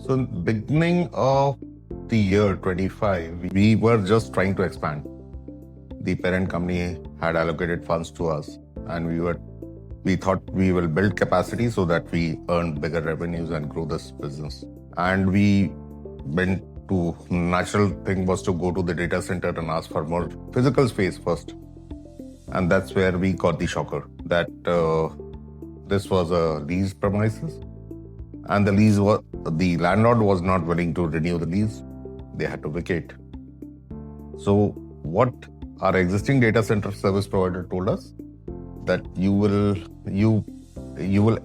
So in the beginning of the year 25, we were just trying to expand. The parent company had allocated funds to us, and we thought we will build capacity so that we earn bigger revenues and grow this business. And we went to natural thing was to go to the data center and ask for more physical space first. And that's where we got the shocker that this was a lease premises, and the landlord was not willing to renew the lease. They had to vacate. So what our existing data center service provider told us that you will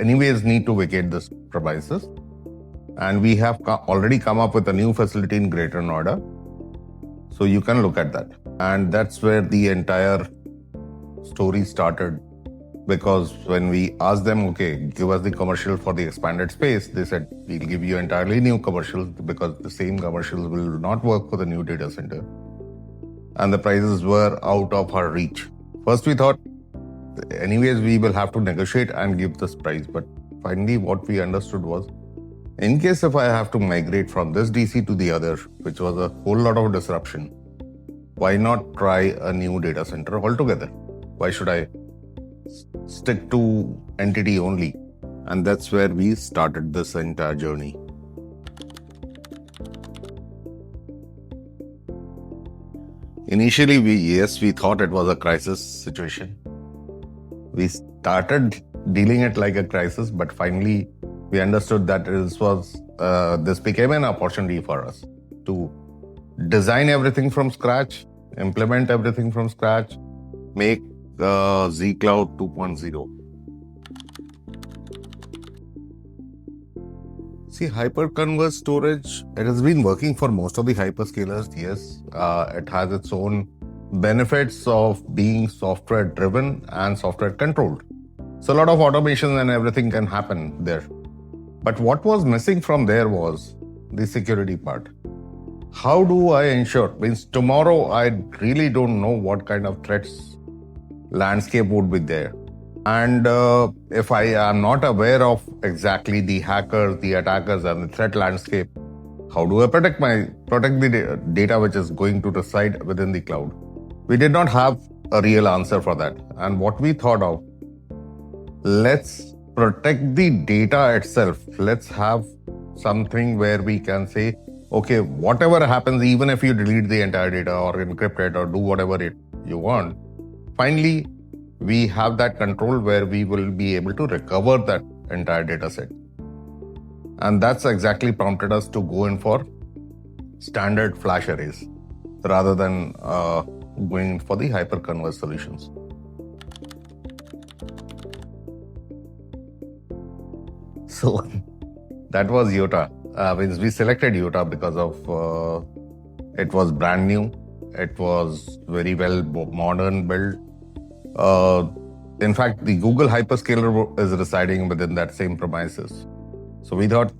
anyways need to vacate this premises, and we have already come up with a new facility in Greater Noida, so you can look at that. And that's where the entire story started, because when we asked them, okay, give us the commercial for the expanded space, they said, we'll give you entirely new commercials because the same commercials will not work for the new data center. And the prices were out of our reach. First we thought, anyways, we will have to negotiate and give this price. But finally what we understood was, in case if I have to migrate from this DC to the other, which was a whole lot of disruption, why not try a new data center altogether? Why should I stick to entity only? And that's where we started this entire journey. Initially, we thought it was a crisis situation. We started dealing it like a crisis, but finally we understood that this became an opportunity for us to design everything from scratch, implement everything from scratch, make ZeaCloud 2.0. See, hyperconverged storage, it has been working for most of the hyperscalers. Yes, it has its own benefits of being software driven and software controlled. So a lot of automation and everything can happen there. But what was missing from there was the security part. How do I ensure? Means tomorrow I really don't know what kind of threats landscape would be there. And if I am not aware of exactly the hackers, the attackers, and the threat landscape, how do I protect the data which is going to reside within the cloud? We did not have a real answer for that. And what we thought of, let's protect the data itself. Let's have something where we can say, okay, whatever happens, even if you delete the entire data or encrypt it or do whatever you want, finally, we have that control where we will be able to recover that entire data set. And that's exactly prompted us to go in for standard flash arrays rather than going for the hyperconverged solutions. So that was Iota. We selected Iota because of it was brand new. It was very well modern built. In fact, the Google hyperscaler is residing within that same premises. So we thought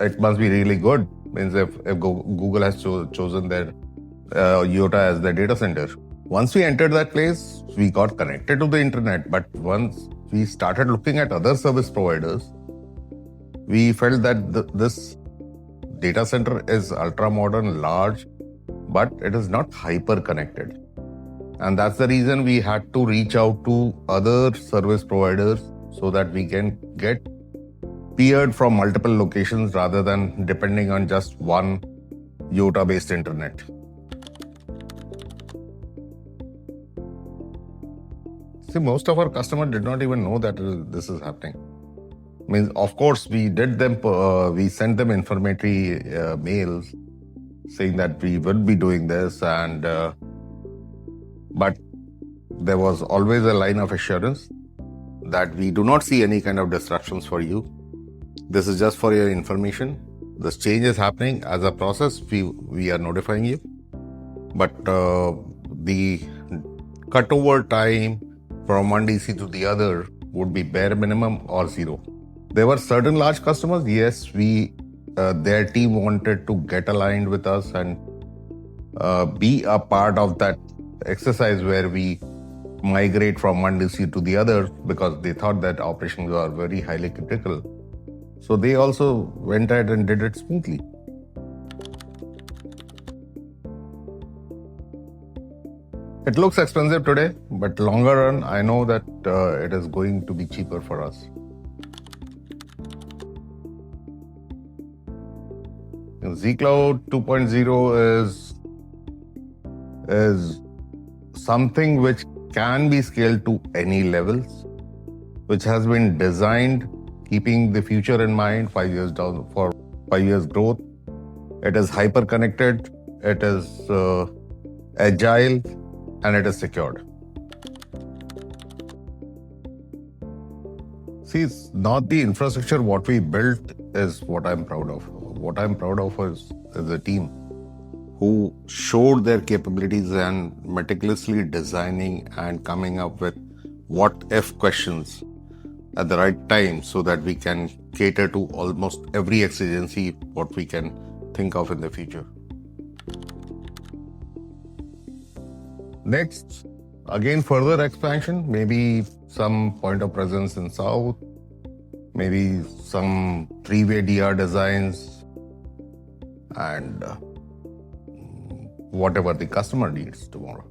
it must be really good. Means if Google has chosen their Iota as their data center. Once we entered that place, we got connected to the internet. But once we started looking at other service providers, we felt that this data center is ultra modern, large, but it is not hyper connected. And that's the reason we had to reach out to other service providers so that we can get peered from multiple locations rather than depending on just one Iota-based internet. See, most of our customers did not even know that this is happening. Means, of course, we sent them informatory mails saying that we will be doing this, and but there was always a line of assurance that we do not see any kind of disruptions for you. This is just for your information. This change is happening as a process. We are notifying you, but the cutover time from one DC to the other would be bare minimum or zero. There were certain large customers. Yes, their team wanted to get aligned with us and be a part of that exercise where we migrate from one DC to the other because they thought that operations are very highly critical. So they also went ahead and did it smoothly. It looks expensive today, but longer run, I know that it is going to be cheaper for us. ZeaCloud 2.0 is something which can be scaled to any levels, which has been designed keeping the future in mind, 5 years down for 5 years growth. It is hyper connected, it is agile, and it is secured. See, it's not the infrastructure what we built is what I'm proud of. What I'm proud of is the team who showed their capabilities and meticulously designing and coming up with what if questions at the right time so that we can cater to almost every exigency what we can think of in the future. Next, again, further expansion, maybe some point of presence in South, maybe some three-way DR designs, and whatever the customer needs tomorrow.